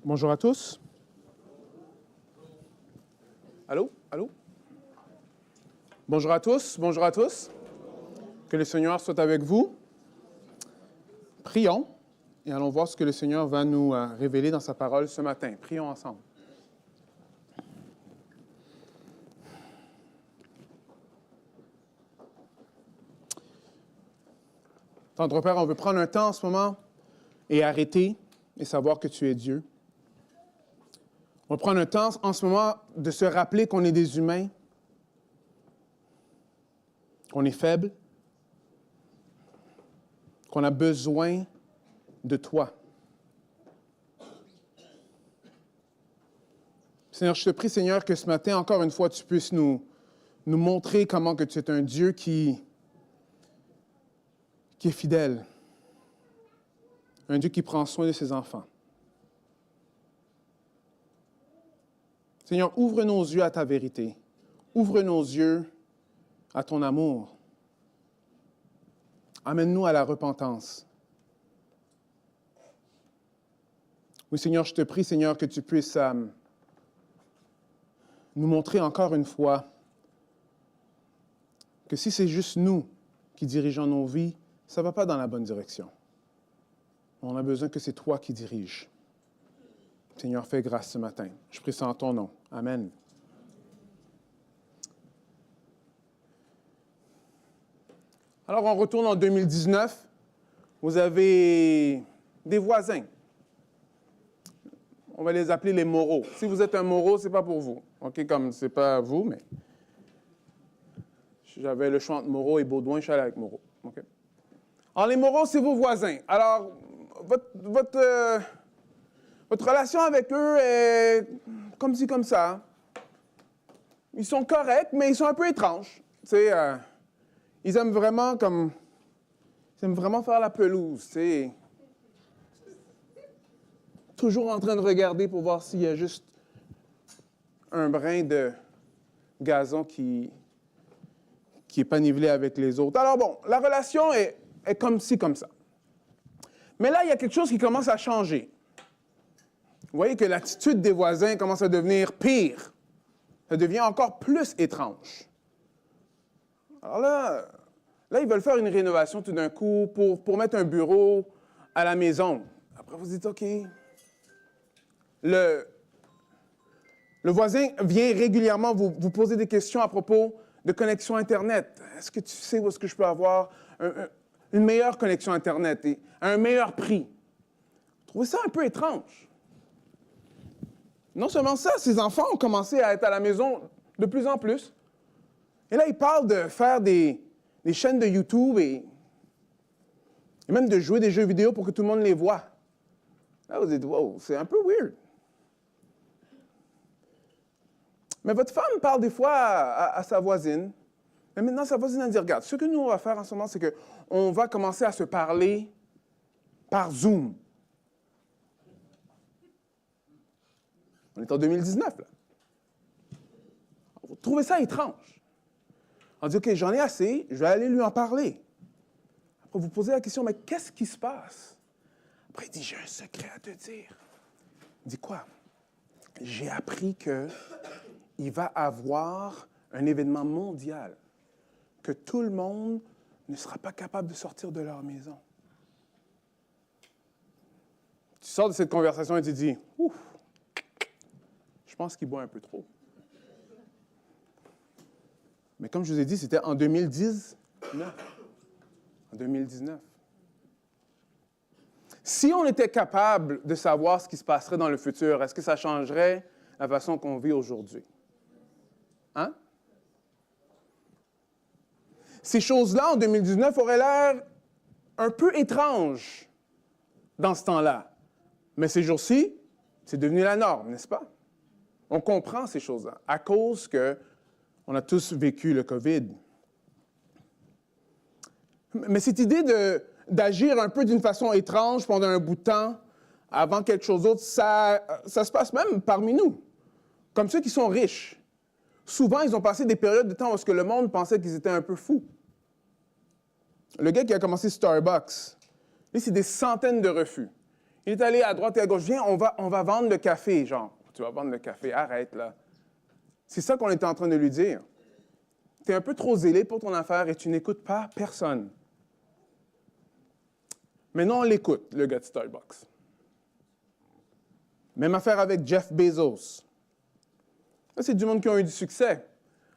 Bonjour à tous. Allô? Allô? Bonjour à tous, bonjour à tous. Que le Seigneur soit avec vous. Prions et allons voir ce que le Seigneur va nous révéler dans sa parole ce matin. Prions ensemble. Tendre Père, on veut prendre un temps en ce moment et arrêter et savoir que tu es Dieu. On va prendre un temps en ce moment de se rappeler qu'on est des humains, qu'on est faible, qu'on a besoin de toi. Seigneur, je te prie, Seigneur, que ce matin, encore une fois, tu puisses nous montrer comment que tu es un Dieu qui est fidèle, un Dieu qui prend soin de ses enfants. Seigneur, ouvre nos yeux à ta vérité. Ouvre nos yeux à ton amour. Amène-nous à la repentance. Oui, Seigneur, je te prie, Seigneur, que tu puisses nous montrer encore une fois que si c'est juste nous qui dirigeons nos vies, ça ne va pas dans la bonne direction. On a besoin que c'est toi qui diriges. Seigneur, fais grâce ce matin. Je prie ça en ton nom. Amen. Alors, on retourne en 2019. Vous avez des voisins. On va les appeler les moraux. Si vous êtes un moraux, ce n'est pas pour vous. OK, comme ce n'est pas vous, mais j'avais le choix entre Moreau et Baudouin, je suis allé avec Moreau. OK. Alors, les moraux, c'est vos voisins. Alors, votre relation avec eux est comme ci, comme ça. Ils sont corrects, mais ils sont un peu étranges. Tu sais, ils aiment vraiment faire la pelouse, tu sais. Toujours en train de regarder pour voir s'il y a juste un brin de gazon qui n'est pas nivelé avec les autres. Alors bon, la relation est comme ci, comme ça. Mais là, il y a quelque chose qui commence à changer. Vous voyez que l'attitude des voisins commence à devenir pire. Ça devient encore plus étrange. Alors là, ils veulent faire une rénovation tout d'un coup pour mettre un bureau à la maison. Après, vous dites, OK. Le voisin vient régulièrement vous poser des questions à propos de connexion Internet. Est-ce que tu sais où est-ce que je peux avoir une meilleure connexion Internet et à un meilleur prix? Vous trouvez ça un peu étrange? Non seulement ça, ses enfants ont commencé à être à la maison de plus en plus. Et là, ils parlent de faire des chaînes de YouTube et même de jouer des jeux vidéo pour que tout le monde les voit. Là, vous dites, wow, c'est un peu weird. Mais votre femme parle des fois à sa voisine. Mais maintenant, sa voisine a dit, regarde, ce que nous, on va faire en ce moment, c'est qu'on va commencer à se parler par Zoom. On est en 2019, là. Vous trouvez ça étrange. On dit, OK, j'en ai assez, je vais aller lui en parler. Après, vous posez la question, mais qu'est-ce qui se passe? Après, il dit, j'ai un secret à te dire. Il dit, quoi? J'ai appris qu'il va avoir un événement mondial, que tout le monde ne sera pas capable de sortir de leur maison. Tu sors de cette conversation et tu dis, ouf, je pense qu'il boit un peu trop. Mais comme je vous ai dit, c'était en 2019. En 2019. Si on était capable de savoir ce qui se passerait dans le futur, est-ce que ça changerait la façon qu'on vit aujourd'hui? Hein? Ces choses-là, en 2019, auraient l'air un peu étranges dans ce temps-là. Mais ces jours-ci, c'est devenu la norme, n'est-ce pas? On comprend ces choses-là à cause qu'on a tous vécu le COVID. Mais cette idée d'agir un peu d'une façon étrange pendant un bout de temps, avant quelque chose d'autre, ça se passe même parmi nous. Comme ceux qui sont riches. Souvent, ils ont passé des périodes de temps où le monde pensait qu'ils étaient un peu fous. Le gars qui a commencé Starbucks, lui, c'est des centaines de refus. Il est allé à droite et à gauche. Viens, on va vendre le café, genre. Tu vas vendre le café, arrête là. C'est ça qu'on était en train de lui dire. Tu es un peu trop zélé pour ton affaire et tu n'écoutes pas personne. Maintenant, on l'écoute, le gars de Starbucks. Même affaire avec Jeff Bezos. Ça, c'est du monde qui a eu du succès.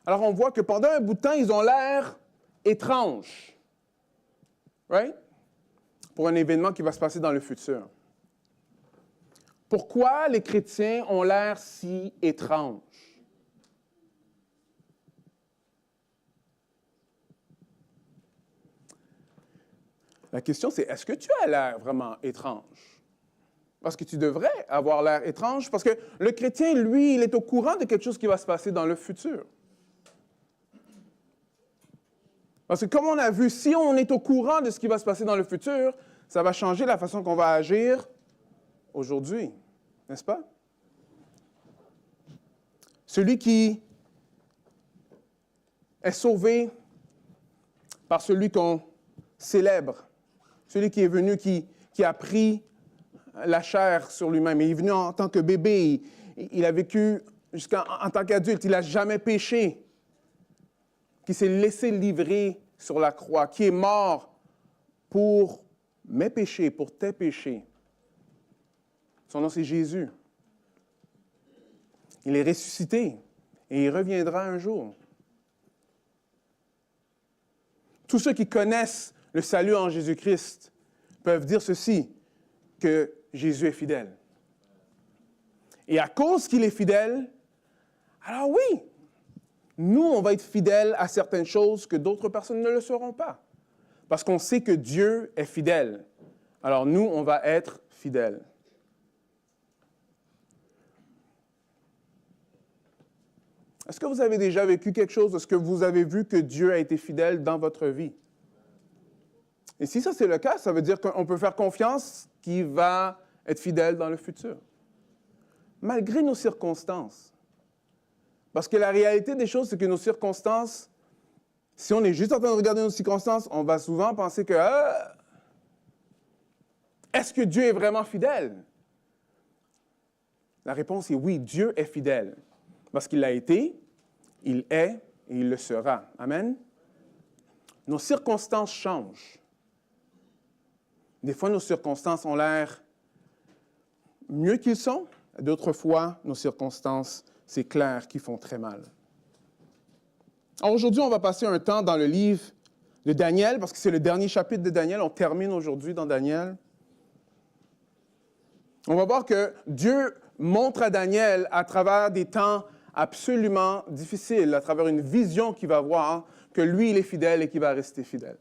Alors, on voit que pendant un bout de temps, ils ont l'air étranges. Right? Pour un événement qui va se passer dans le futur. Pourquoi les chrétiens ont l'air si étranges? La question, c'est est-ce que tu as l'air vraiment étrange? Parce que tu devrais avoir l'air étrange, parce que le chrétien, lui, il est au courant de quelque chose qui va se passer dans le futur. Parce que comme on a vu, si on est au courant de ce qui va se passer dans le futur, ça va changer la façon qu'on va agir aujourd'hui, n'est-ce pas? Celui qui est sauvé par celui qu'on célèbre, celui qui est venu, qui a pris la chair sur lui-même. Il est venu en tant que bébé, il a vécu en tant qu'adulte, il n'a jamais péché, qui s'est laissé livrer sur la croix, qui est mort pour mes péchés, pour tes péchés. Son nom, c'est Jésus. Il est ressuscité et il reviendra un jour. Tous ceux qui connaissent le salut en Jésus-Christ peuvent dire ceci, que Jésus est fidèle. Et à cause qu'il est fidèle, alors oui, nous, on va être fidèles à certaines choses que d'autres personnes ne le seront pas. Parce qu'on sait que Dieu est fidèle. Alors nous, on va être fidèles. Est-ce que vous avez déjà vécu quelque chose? Est-ce que vous avez vu que Dieu a été fidèle dans votre vie? Et si ça c'est le cas, ça veut dire qu'on peut faire confiance qu'il va être fidèle dans le futur. Malgré nos circonstances. Parce que la réalité des choses, c'est que nos circonstances, si on est juste en train de regarder nos circonstances, on va souvent penser que est-ce que Dieu est vraiment fidèle? La réponse est oui, Dieu est fidèle. Parce qu'il l'a été, il est et il le sera. Amen? Nos circonstances changent. Des fois, nos circonstances ont l'air mieux qu'ils sont. D'autres fois, nos circonstances, c'est clair, qu'ils font très mal. Alors aujourd'hui, on va passer un temps dans le livre de Daniel, parce que c'est le dernier chapitre de Daniel. On termine aujourd'hui dans Daniel. On va voir que Dieu montre à Daniel, à travers des temps absolument difficiles, à travers une vision qu'il va voir, que lui, il est fidèle et qu'il va rester fidèle.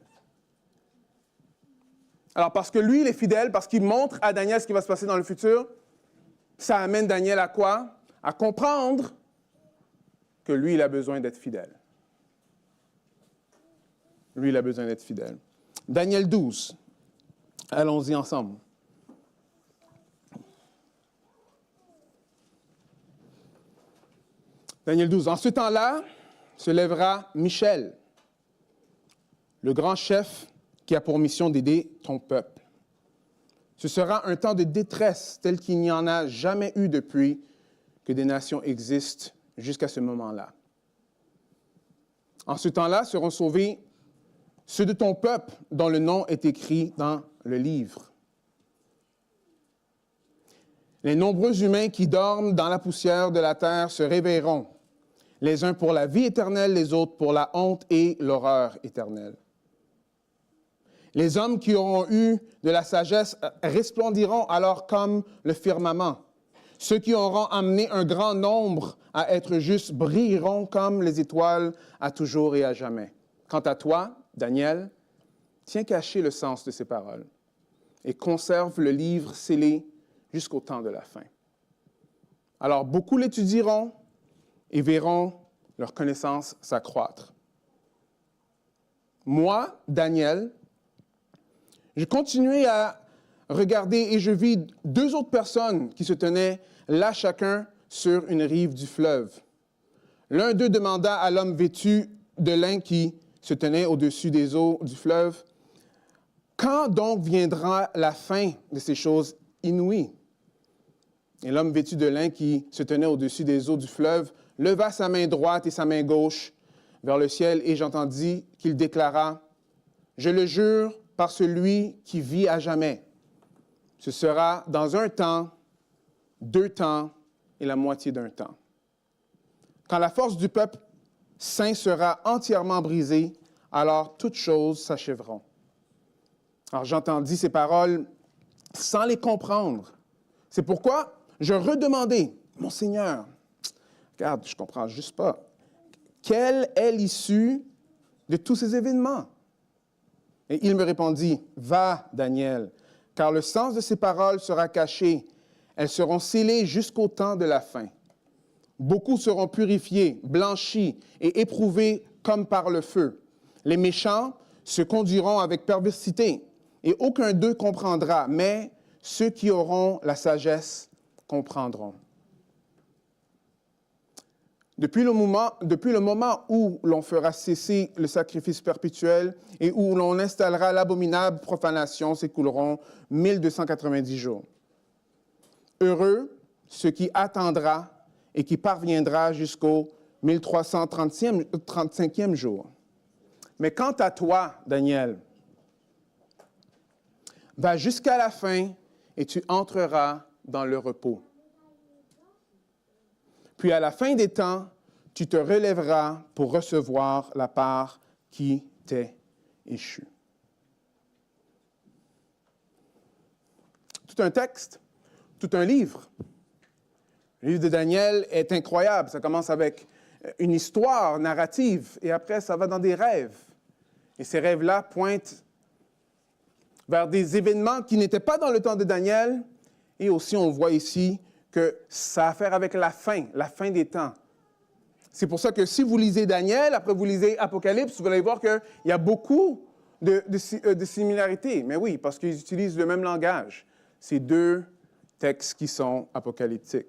Alors, parce que lui, il est fidèle, parce qu'il montre à Daniel ce qui va se passer dans le futur, ça amène Daniel à quoi? À comprendre que lui, il a besoin d'être fidèle. Lui, il a besoin d'être fidèle. Daniel 12. Allons-y ensemble. Daniel 12. En ce temps-là, se lèvera Michel, le grand chef qui a pour mission d'aider ton peuple. Ce sera un temps de détresse tel qu'il n'y en a jamais eu depuis que des nations existent jusqu'à ce moment-là. En ce temps-là seront sauvés ceux de ton peuple dont le nom est écrit dans le livre. Les nombreux humains qui dorment dans la poussière de la terre se réveilleront, les uns pour la vie éternelle, les autres pour la honte et l'horreur éternelle. Les hommes qui auront eu de la sagesse resplendiront alors comme le firmament. Ceux qui auront amené un grand nombre à être justes brilleront comme les étoiles à toujours et à jamais. Quant à toi, Daniel, tiens caché le sens de ces paroles et conserve le livre scellé jusqu'au temps de la fin. Alors beaucoup l'étudieront et verront leur connaissance s'accroître. Moi, Daniel, je continuais à regarder et je vis deux autres personnes qui se tenaient là chacun sur une rive du fleuve. L'un d'eux demanda à l'homme vêtu de lin qui se tenait au-dessus des eaux du fleuve, « Quand donc viendra la fin de ces choses inouïe. Et l'homme vêtu de lin qui se tenait au-dessus des eaux du fleuve leva sa main droite et sa main gauche vers le ciel, et j'entendis qu'il déclara, « Je le jure par celui qui vit à jamais. Ce sera dans 1 temps, 2 temps et la moitié d'un temps. Quand la force du peuple saint sera entièrement brisée, alors toutes choses s'achèveront. » Alors j'entendis ces paroles sans les comprendre. C'est pourquoi je redemandai, « Mon Seigneur, regarde, je ne comprends juste pas. Quelle est l'issue de tous ces événements? » Et il me répondit, « Va, Daniel, car le sens de ces paroles sera caché. Elles seront scellées jusqu'au temps de la fin. Beaucoup seront purifiés, blanchis et éprouvés comme par le feu. Les méchants se conduiront avec perversité, et aucun d'eux comprendra, mais ceux qui auront la sagesse comprendront. » Depuis le moment où l'on fera cesser le sacrifice perpétuel et où l'on installera l'abominable profanation, s'écouleront 1290 jours. Heureux ceux qui attendra et qui parviendra jusqu'au 1335e jour. Mais quant à toi, Daniel, va jusqu'à la fin et tu entreras dans le repos. Puis à la fin des temps, tu te relèveras pour recevoir la part qui t'est échue. Tout un texte, tout un livre. Le livre de Daniel est incroyable. Ça commence avec une histoire narrative et après, ça va dans des rêves. Et ces rêves-là pointent vers des événements qui n'étaient pas dans le temps de Daniel. Et aussi, on voit ici que ça a à faire avec la fin des temps. C'est pour ça que si vous lisez Daniel, après vous lisez Apocalypse, vous allez voir qu'il y a beaucoup de similarités. Mais oui, parce qu'ils utilisent le même langage. C'est 2 textes qui sont apocalyptiques.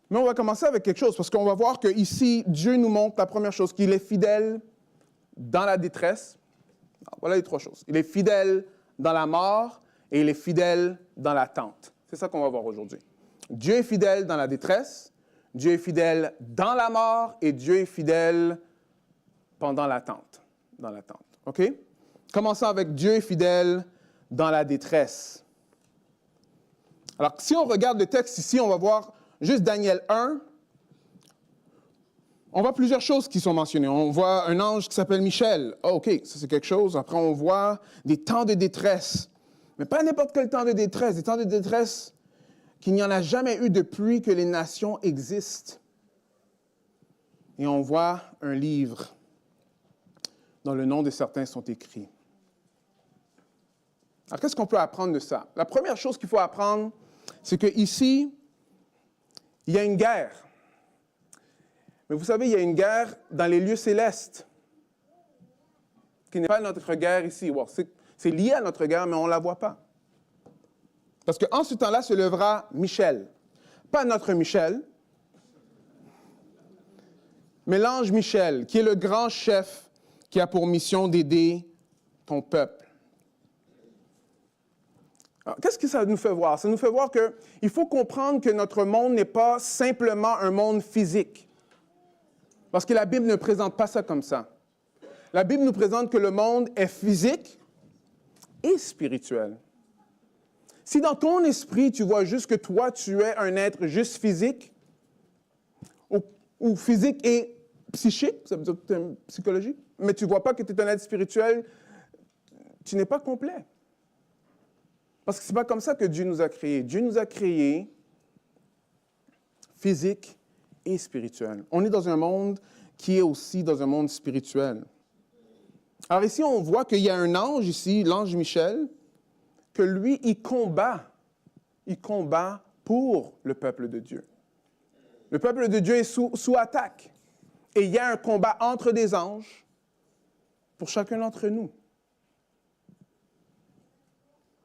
Mais on va commencer avec quelque chose, parce qu'on va voir qu'ici, Dieu nous montre la première chose, qu'il est fidèle dans la détresse. Alors, voilà les 3 choses. Il est fidèle dans la mort et il est fidèle dans l'attente. C'est ça qu'on va voir aujourd'hui. Dieu est fidèle dans la détresse, Dieu est fidèle dans la mort et Dieu est fidèle pendant l'attente. Dans l'attente. OK? Commençons avec Dieu est fidèle dans la détresse. Alors, si on regarde le texte ici, on va voir juste Daniel 1. On voit plusieurs choses qui sont mentionnées. On voit un ange qui s'appelle Michel. Oh, OK, ça c'est quelque chose. Après, on voit des temps de détresse. Mais pas n'importe quel temps de détresse. Des temps de détresse qu'il n'y en a jamais eu depuis que les nations existent. Et on voit un livre dont le nom de certains sont écrits. Alors, qu'est-ce qu'on peut apprendre de ça? La première chose qu'il faut apprendre, c'est qu'ici, il y a une guerre. Mais vous savez, il y a une guerre dans les lieux célestes, qui n'est pas notre guerre ici. Bon, c'est lié à notre guerre, mais on ne la voit pas. Parce qu'en ce temps-là se lèvera Michel. Pas notre Michel, mais l'ange Michel, qui est le grand chef qui a pour mission d'aider ton peuple. Alors, qu'est-ce que ça nous fait voir? Ça nous fait voir qu'il faut comprendre que notre monde n'est pas simplement un monde physique. Parce que la Bible ne présente pas ça comme ça. La Bible nous présente que le monde est physique et spirituel. Si dans ton esprit, tu vois juste que toi, tu es un être juste physique, ou physique et psychique, ça veut dire que tu es psychologique, mais tu ne vois pas que tu es un être spirituel, tu n'es pas complet. Parce que ce n'est pas comme ça que Dieu nous a créés. Dieu nous a créés physique et spirituel. On est dans un monde qui est aussi dans un monde spirituel. Alors ici, on voit qu'il y a un ange ici, l'ange Michel, que lui, il combat pour le peuple de Dieu. Le peuple de Dieu est sous attaque. Et il y a un combat entre des anges pour chacun d'entre nous.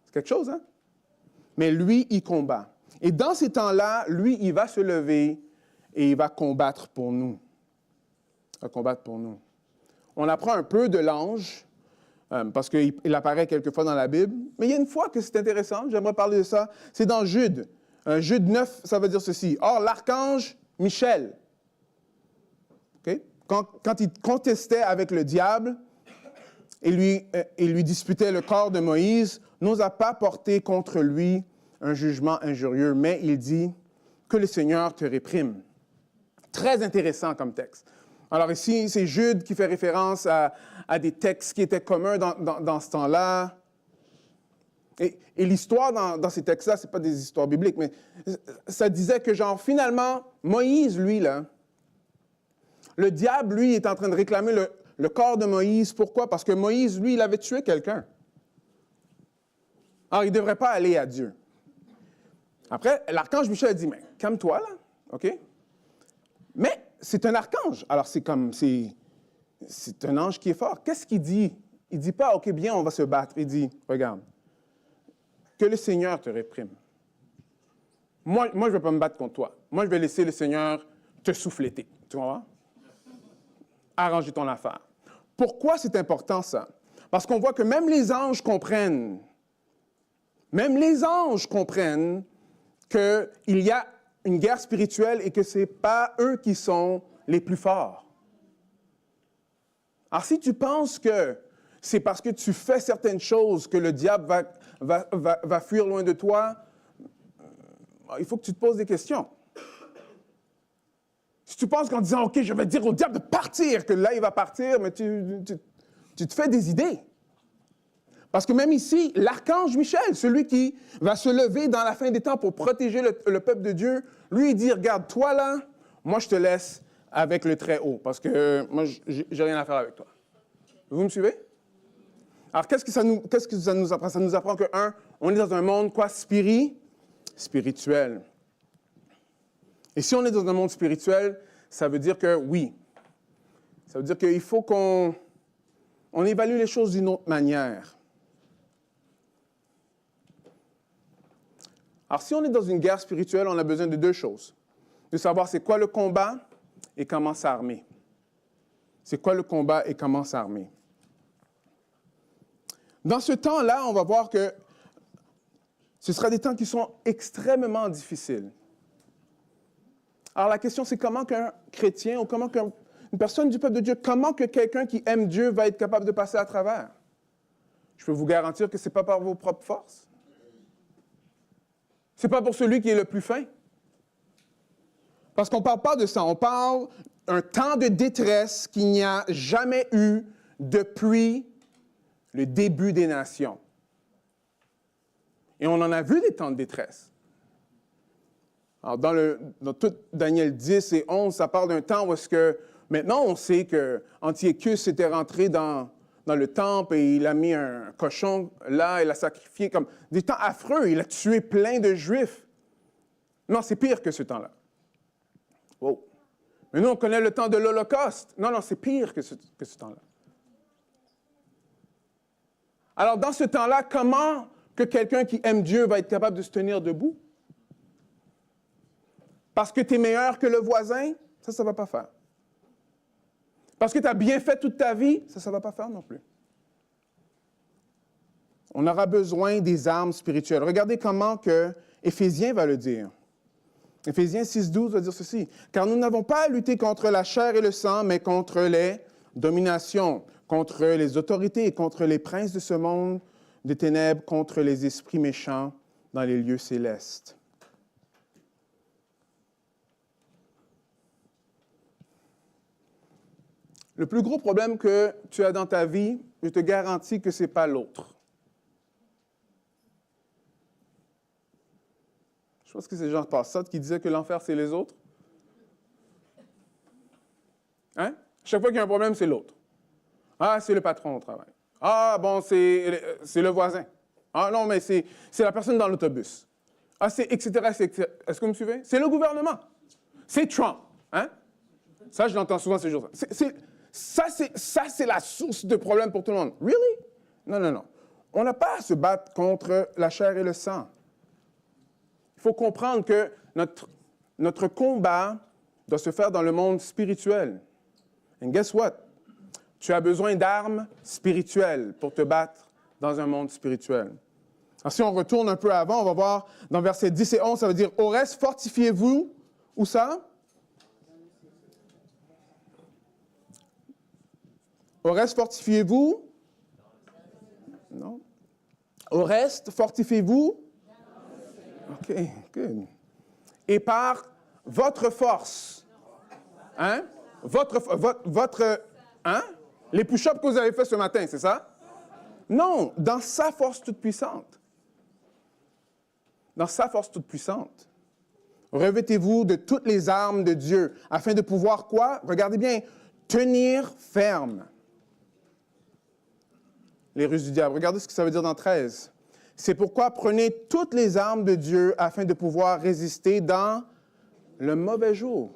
C'est quelque chose, hein? Mais lui, il combat. Et dans ces temps-là, lui, il va se lever et il va combattre pour nous. Il va combattre pour nous. On apprend un peu de l'ange parce qu'il apparaît quelquefois dans la Bible. Mais il y a une fois que c'est intéressant, j'aimerais parler de ça, c'est dans Jude. Jude 9, ça veut dire ceci. « Or, l'archange Michel, okay, quand il contestait avec le diable et lui disputait le corps de Moïse, n'osa pas porter contre lui un jugement injurieux, mais il dit que le Seigneur te réprime. » Très intéressant comme texte. Alors ici, c'est Jude qui fait référence à des textes qui étaient communs dans ce temps-là. Et l'histoire dans ces textes-là, ce n'est pas des histoires bibliques, mais ça disait que, genre, finalement, Moïse, lui, là, le diable, lui, est en train de réclamer le corps de Moïse. Pourquoi? Parce que Moïse, lui, il avait tué quelqu'un. Alors, il ne devrait pas aller à Dieu. Après, l'archange Michel a dit, mais calme-toi, là, OK? Mais c'est un archange. Alors, c'est un ange qui est fort. Qu'est-ce qu'il dit? Il ne dit pas, OK, bien, on va se battre. Il dit, regarde, que le Seigneur te réprime. Moi, je ne vais pas me battre contre toi. Moi, je vais laisser le Seigneur te souffléter. Tu vois? Arranger ton affaire. Pourquoi c'est important, ça? Parce qu'on voit que même les anges comprennent qu'il y a une guerre spirituelle et que ce n'est pas eux qui sont les plus forts. Alors, si tu penses que c'est parce que tu fais certaines choses que le diable va fuir loin de toi, il faut que tu te poses des questions. Si tu penses qu'en disant, OK, je vais dire au diable de partir, que là, il va partir, mais tu te fais des idées. Parce que même ici, l'archange Michel, celui qui va se lever dans la fin des temps pour protéger le peuple de Dieu, lui, il dit, regarde, toi là, moi, je te laisse avec le Très-Haut, parce que moi, j'ai rien à faire avec toi. Vous me suivez? Alors, qu'est-ce que ça nous apprend? Ça nous apprend que, on est dans un monde, quoi, spirituel. Et si on est dans un monde spirituel, ça veut dire que, oui, ça veut dire qu'il faut qu'on évalue les choses d'une autre manière. Alors, si on est dans une guerre spirituelle, on a besoin de deux choses. De savoir c'est quoi le combat et comment s'armer. C'est quoi le combat et comment s'armer. Dans ce temps-là, on va voir que ce sera des temps qui sont extrêmement difficiles. Alors, la question, c'est comment qu'un chrétien ou comment qu'une personne du peuple de Dieu, comment que quelqu'un qui aime Dieu va être capable de passer à travers? Je peux vous garantir que ce n'est pas par vos propres forces. Ce n'est pas pour celui qui est le plus fin. Parce qu'on ne parle pas de ça. On parle d'un temps de détresse qu'il n'y a jamais eu depuis le début des nations. Et on en a vu des temps de détresse. Alors, dans tout Daniel 10 et 11, ça parle d'un temps où est-ce que, maintenant, on sait qu'Antiochus était rentré dans le temple et il a mis un cochon là, il a sacrifié comme des temps affreux, il a tué plein de Juifs. Non, c'est pire que ce temps-là. Wow. Mais nous, on connaît le temps de l'Holocauste. Non, c'est pire que ce temps-là. Alors, dans ce temps-là, comment que quelqu'un qui aime Dieu va être capable de se tenir debout? Parce que tu es meilleur que le voisin? Ça ne va pas faire. Parce que tu as bien fait toute ta vie? Ça ne va pas faire non plus. On aura besoin des armes spirituelles. Regardez comment que Éphésiens va le dire. Éphésiens 6,12 va dire ceci. « Car nous n'avons pas à lutter contre la chair et le sang, mais contre les dominations, contre les autorités, contre les princes de ce monde de ténèbres, contre les esprits méchants dans les lieux célestes. » Le plus gros problème que tu as dans ta vie, je te garantis que ce n'est pas l'autre. Je pense que c'est Jean Passat qui disait que l'enfer, c'est les autres. Hein? Chaque fois qu'il y a un problème, c'est l'autre. Ah, c'est le patron au travail. Ah, bon, c'est le voisin. Ah, non, mais c'est la personne dans l'autobus. Ah, c'est etc., etc. Est-ce que vous me suivez? C'est le gouvernement. C'est Trump. Hein? Ça, je l'entends souvent ces jours-là. Ça, c'est la source de problème pour tout le monde. Really? Non. On n'a pas à se battre contre la chair et le sang. Il faut comprendre que notre combat doit se faire dans le monde spirituel. And guess what? Tu as besoin d'armes spirituelles pour te battre dans un monde spirituel. Alors, si on retourne un peu avant, on va voir dans versets 10 et 11, ça veut dire « Au reste, fortifiez-vous ». Où ça? Au reste, fortifiez-vous. Non. Au reste, fortifiez-vous. OK, good. Et par votre force. Hein? Votre hein? Les push-ups que vous avez fait ce matin, c'est ça? Non, dans sa force toute puissante. Dans sa force toute puissante. Revêtez-vous de toutes les armes de Dieu, afin de pouvoir quoi? Regardez bien, tenir ferme. Les ruses du diable. Regardez ce que ça veut dire dans 13. C'est pourquoi prenez toutes les armes de Dieu afin de pouvoir résister dans le mauvais jour.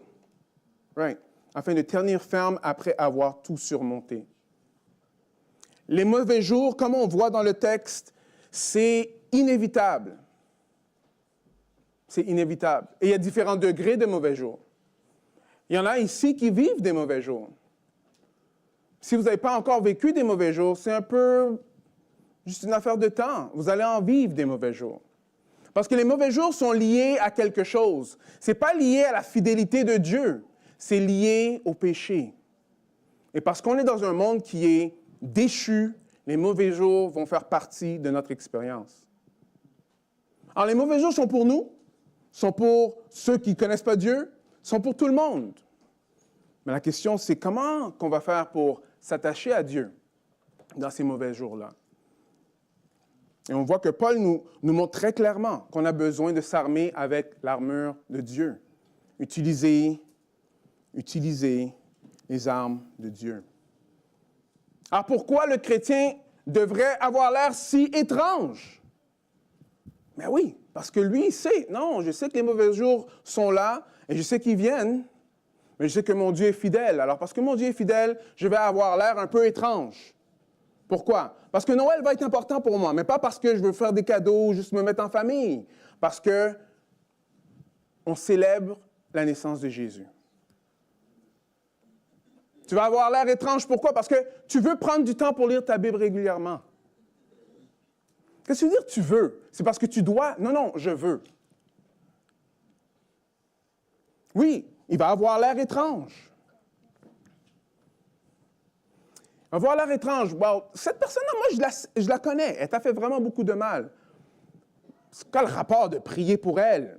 Right. Afin de tenir ferme après avoir tout surmonté. Les mauvais jours, comme on voit dans le texte, c'est inévitable. C'est inévitable. Et il y a différents degrés de mauvais jours. Il y en a ici qui vivent des mauvais jours. Si vous n'avez pas encore vécu des mauvais jours, c'est un peu juste une affaire de temps. Vous allez en vivre des mauvais jours. Parce que les mauvais jours sont liés à quelque chose. Ce n'est pas lié à la fidélité de Dieu. C'est lié au péché. Et parce qu'on est dans un monde qui est déchu, les mauvais jours vont faire partie de notre expérience. Alors, les mauvais jours sont pour nous, sont pour ceux qui ne connaissent pas Dieu, sont pour tout le monde. Mais la question, c'est comment qu'on va faire pour s'attacher à Dieu dans ces mauvais jours-là. Et on voit que Paul nous montre très clairement qu'on a besoin de s'armer avec l'armure de Dieu. Utiliser les armes de Dieu. Alors pourquoi le chrétien devrait avoir l'air si étrange? Mais oui, parce que lui, il sait, non, je sais que les mauvais jours sont là et je sais qu'ils viennent, mais je sais que mon Dieu est fidèle. Alors parce que mon Dieu est fidèle, je vais avoir l'air un peu étrange. Pourquoi? Parce que Noël va être important pour moi, mais pas parce que je veux faire des cadeaux, juste me mettre en famille. Parce que on célèbre la naissance de Jésus. Tu vas avoir l'air étrange. Pourquoi? Parce que tu veux prendre du temps pour lire ta Bible régulièrement. Qu'est-ce que ça veut dire tu veux? C'est parce que tu dois? Non, non, je veux. Oui, il va avoir l'air étrange. Il va avoir l'air étrange. Wow, cette personne-là, moi, je la connais. Elle t'a fait vraiment beaucoup de mal. C'est quoi le rapport de prier pour elle?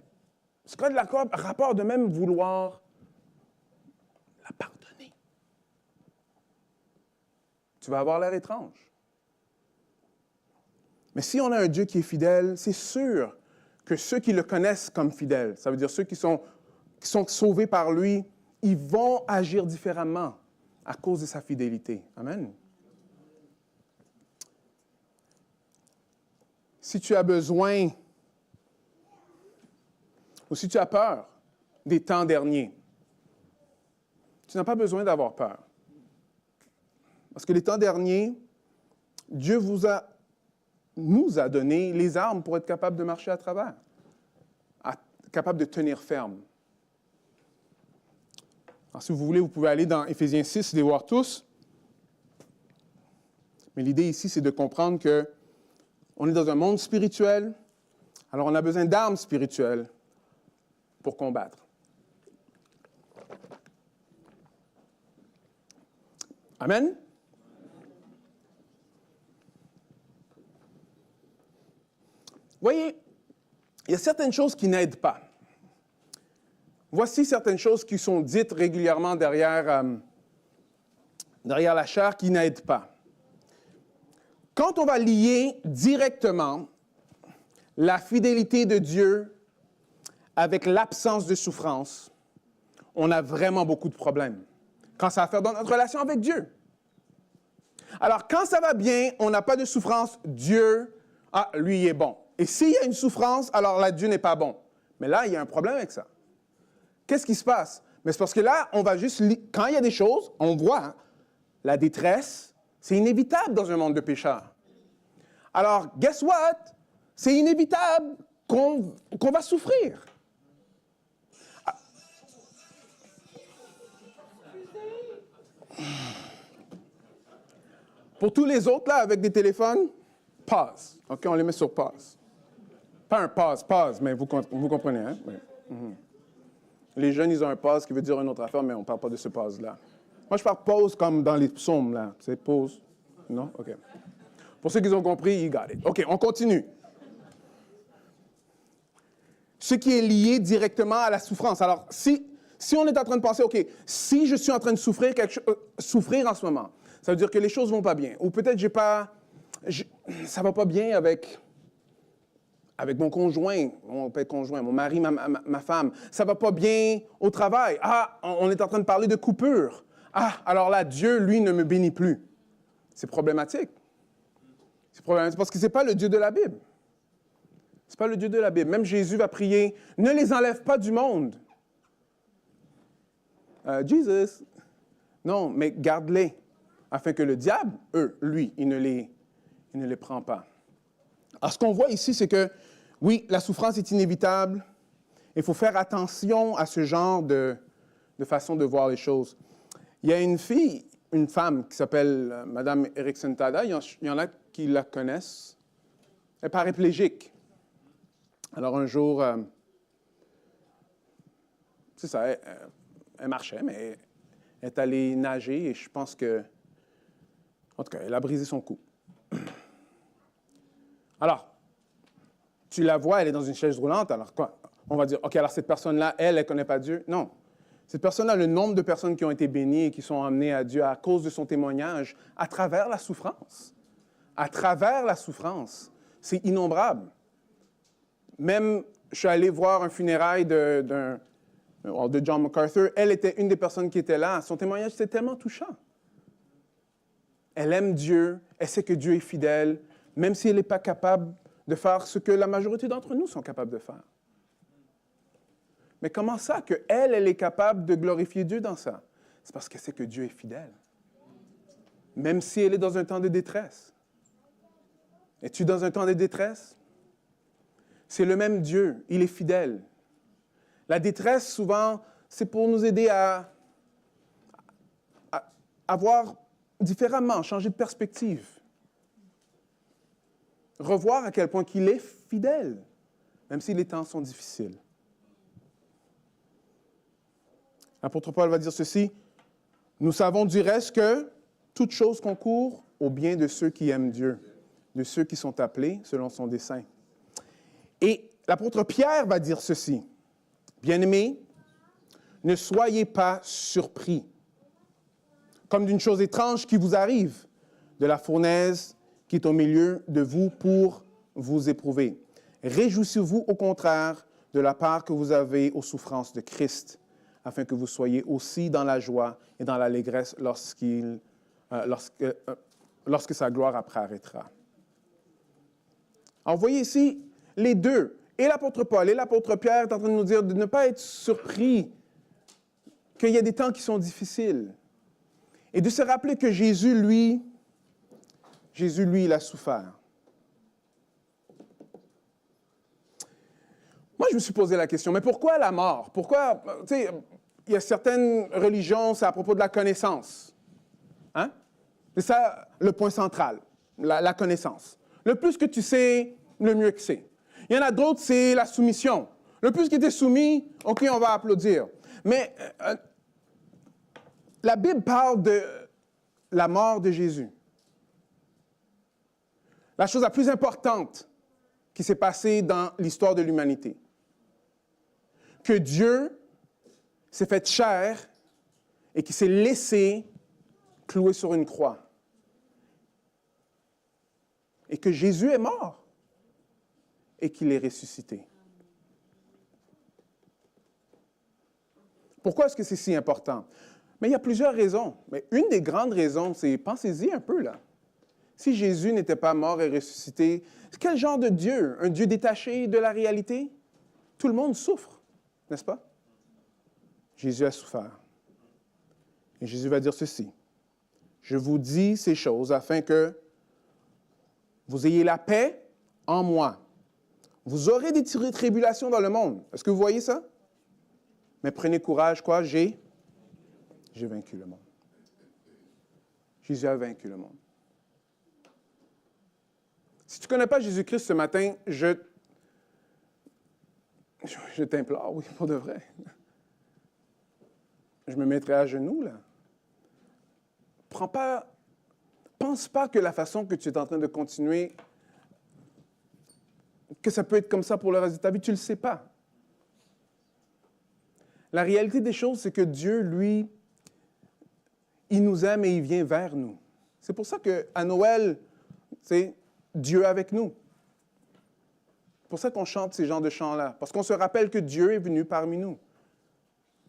C'est quoi le rapport de même vouloir la pardonner? Tu vas avoir l'air étrange. Mais si on a un Dieu qui est fidèle, c'est sûr que ceux qui le connaissent comme fidèle, ça veut dire ceux qui sont sauvés par lui, ils vont agir différemment à cause de sa fidélité. Amen. Si tu as besoin ou si tu as peur des temps derniers, tu n'as pas besoin d'avoir peur. Parce que les temps derniers, Dieu nous a donné les armes pour être capable de marcher à travers, capable de tenir ferme. Alors, si vous voulez, vous pouvez aller dans Éphésiens 6 et les voir tous. Mais l'idée ici, c'est de comprendre qu'on est dans un monde spirituel, alors on a besoin d'armes spirituelles pour combattre. Amen? Voyez, il y a certaines choses qui n'aident pas. Voici certaines choses qui sont dites régulièrement derrière la chair qui n'aident pas. Quand on va lier directement la fidélité de Dieu avec l'absence de souffrance, on a vraiment beaucoup de problèmes. Quand ça a à faire dans notre relation avec Dieu. Alors, quand ça va bien, on n'a pas de souffrance, Dieu, lui, il est bon. Et s'il y a une souffrance, alors là, Dieu n'est pas bon. Mais là, il y a un problème avec ça. Qu'est-ce qui se passe? Mais c'est parce que là, on va juste... Quand il y a des choses, on voit la détresse, c'est inévitable dans un monde de pécheurs. Alors, guess what? C'est inévitable qu'on va souffrir. Pour tous les autres, là, avec des téléphones, pause. OK, on les met sur pause. Pas un pause, mais vous comprenez, hein? Oui. Les jeunes, ils ont un pause qui veut dire une autre affaire, mais on ne parle pas de ce pause-là. Moi, je parle pause comme dans les psaumes, là. C'est pause. Non? OK. Pour ceux qui ont compris, you got it. OK, on continue. Ce qui est lié directement à la souffrance. Alors, si on est en train de penser, OK, si je suis en train de souffrir en ce moment, ça veut dire que les choses ne vont pas bien. Ou peut-être ça ne va pas bien avec mon conjoint, mon père conjoint, mon mari, ma femme. Ça ne va pas bien au travail. Ah, on est en train de parler de coupure. Ah, alors là, Dieu, lui, ne me bénit plus. C'est problématique. C'est problématique parce que ce n'est pas le Dieu de la Bible. Ce n'est pas le Dieu de la Bible. Même Jésus va prier, ne les enlève pas du monde. Jesus. Non, mais garde-les, afin que le diable, lui, il ne les prend pas. Alors, ce qu'on voit ici, c'est que, oui, la souffrance est inévitable. Il faut faire attention à ce genre de façon de voir les choses. Il y a une femme qui s'appelle Mme Erickson Tada. Il y en a qui la connaissent. Elle est paraplégique. Alors, un jour, c'est ça, elle marchait, mais elle est allée nager et je pense que, en tout cas, elle a brisé son cou. Alors, tu la vois, elle est dans une chaise roulante, alors quoi? On va dire, OK, alors cette personne-là, elle ne connaît pas Dieu? Non. Cette personne-là, le nombre de personnes qui ont été bénies et qui sont amenées à Dieu à cause de son témoignage, à travers la souffrance. À travers la souffrance. C'est innombrable. Même, je suis allé voir un funérail de John MacArthur. Elle était une des personnes qui était là. Son témoignage, c'était tellement touchant. Elle aime Dieu, elle sait que Dieu est fidèle, même si elle n'est pas capable de faire ce que la majorité d'entre nous sont capables de faire. Mais comment ça qu'elle est capable de glorifier Dieu dans ça? C'est parce qu'elle sait que Dieu est fidèle. Même si elle est dans un temps de détresse. Es-tu dans un temps de détresse? C'est le même Dieu, il est fidèle. La détresse, souvent, c'est pour nous aider à voir différemment, changer de perspective. Revoir à quel point qu'il est fidèle, même si les temps sont difficiles. L'apôtre Paul va dire ceci, « Nous savons du reste que toute chose concourt au bien de ceux qui aiment Dieu, de ceux qui sont appelés selon son dessein. » Et l'apôtre Pierre va dire ceci, « Bien-aimés, ne soyez pas surpris, comme d'une chose étrange qui vous arrive, de la fournaise qui est au milieu de vous pour vous éprouver. Réjouissez-vous au contraire de la part que vous avez aux souffrances de Christ, afin que vous soyez aussi dans la joie et dans l'allégresse lorsque sa gloire apparaîtra. » Alors, vous voyez ici, les deux, et l'apôtre Paul et l'apôtre Pierre, est en train de nous dire de ne pas être surpris qu'il y a des temps qui sont difficiles. Et de se rappeler que Jésus, lui, il a souffert. Moi, je me suis posé la question, mais pourquoi la mort? Pourquoi, tu sais, il y a certaines religions, c'est à propos de la connaissance. Hein? C'est ça le point central, la connaissance. Le plus que tu sais, le mieux que c'est. Il y en a d'autres, c'est la soumission. Le plus que tu es soumis, OK, on va applaudir. Mais la Bible parle de la mort de Jésus. La chose la plus importante qui s'est passée dans l'histoire de l'humanité. Que Dieu s'est fait chair et qui s'est laissé clouer sur une croix. Et que Jésus est mort et qu'il est ressuscité. Pourquoi est-ce que c'est si important? Mais il y a plusieurs raisons. Mais une des grandes raisons, c'est, pensez-y un peu là. Si Jésus n'était pas mort et ressuscité, quel genre de Dieu? Un Dieu détaché de la réalité? Tout le monde souffre, n'est-ce pas? Jésus a souffert. Et Jésus va dire ceci. Je vous dis ces choses afin que vous ayez la paix en moi. Vous aurez des tribulations dans le monde. Est-ce que vous voyez ça? Mais prenez courage, quoi? J'ai vaincu le monde. Jésus a vaincu le monde. Si tu ne connais pas Jésus-Christ ce matin, je t'implore, oui, pour de vrai. Je me mettrai à genoux, là. Pense pas que la façon que tu es en train de continuer, que ça peut être comme ça pour le reste de ta vie, tu ne le sais pas. La réalité des choses, c'est que Dieu, lui, il nous aime et il vient vers nous. C'est pour ça qu'à Noël, c'est Dieu avec nous. C'est pour ça qu'on chante ces genres de chants-là, parce qu'on se rappelle que Dieu est venu parmi nous.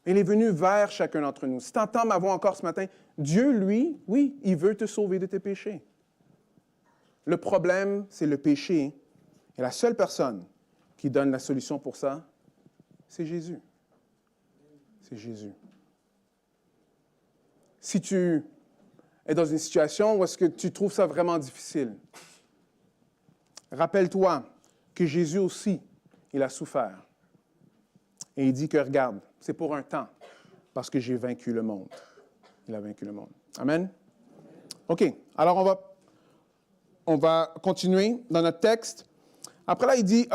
Il est venu vers chacun d'entre nous. Si tu entends ma voix encore ce matin, Dieu, lui, oui, il veut te sauver de tes péchés. Le problème, c'est le péché. Et la seule personne qui donne la solution pour ça, c'est Jésus. C'est Jésus. Si tu es dans une situation où est-ce que tu trouves ça vraiment difficile, rappelle-toi que Jésus aussi, il a souffert. Et il dit que, regarde, c'est pour un temps, parce que j'ai vaincu le monde. Il a vaincu le monde. Amen? OK. Alors, on va continuer dans notre texte. Après là, il dit,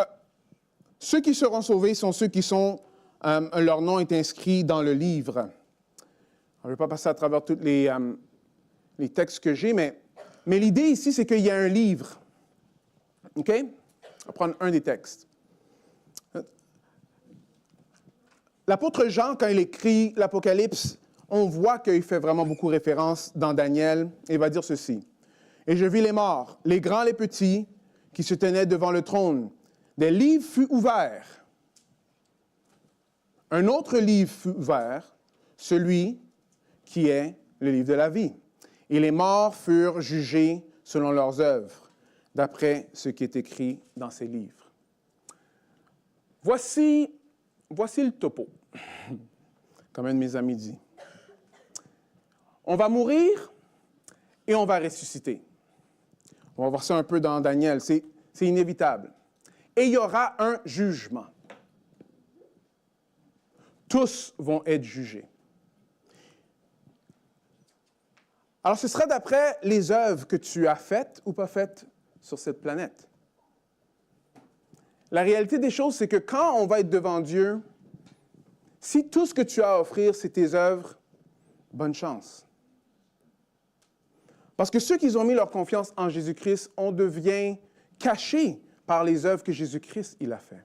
ceux qui seront sauvés sont ceux qui sont, leur nom est inscrit dans le livre. Je ne vais pas passer à travers tous les textes que j'ai, mais l'idée ici, c'est qu'il y a un livre. OK? On va prendre un des textes. L'apôtre Jean, quand il écrit l'Apocalypse, on voit qu'il fait vraiment beaucoup référence dans Daniel. Et il va dire ceci. « Et je vis les morts, les grands, les petits, qui se tenaient devant le trône. Des livres furent ouverts. Un autre livre fut ouvert, celui qui est le livre de la vie. Et les morts furent jugés selon leurs œuvres, d'après ce qui est écrit dans ces livres. » Voici le topo, comme un de mes amis dit. On va mourir et on va ressusciter. On va voir ça un peu dans Daniel, c'est inévitable. Et il y aura un jugement. Tous vont être jugés. Alors, ce sera d'après les œuvres que tu as faites ou pas faites sur cette planète. La réalité des choses, c'est que quand on va être devant Dieu, si tout ce que tu as à offrir, c'est tes œuvres, bonne chance. Parce que ceux qui ont mis leur confiance en Jésus-Christ, on devient cachés par les œuvres que Jésus-Christ il a fait.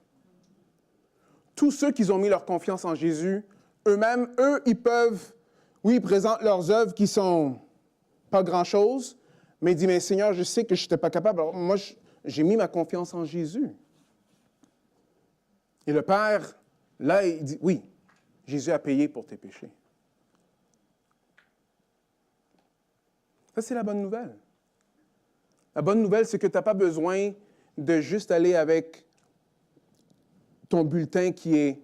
Tous ceux qui ont mis leur confiance en Jésus, eux-mêmes, ils peuvent, oui, ils présentent leurs œuvres qui sont pas grand-chose, mais ils disent, mais Seigneur, je sais que je n'étais pas capable. Alors moi, j'ai mis ma confiance en Jésus. Et le Père, là, il dit, oui, Jésus a payé pour tes péchés. Ça, c'est la bonne nouvelle. La bonne nouvelle, c'est que tu n'as pas besoin de juste aller avec ton bulletin qui est,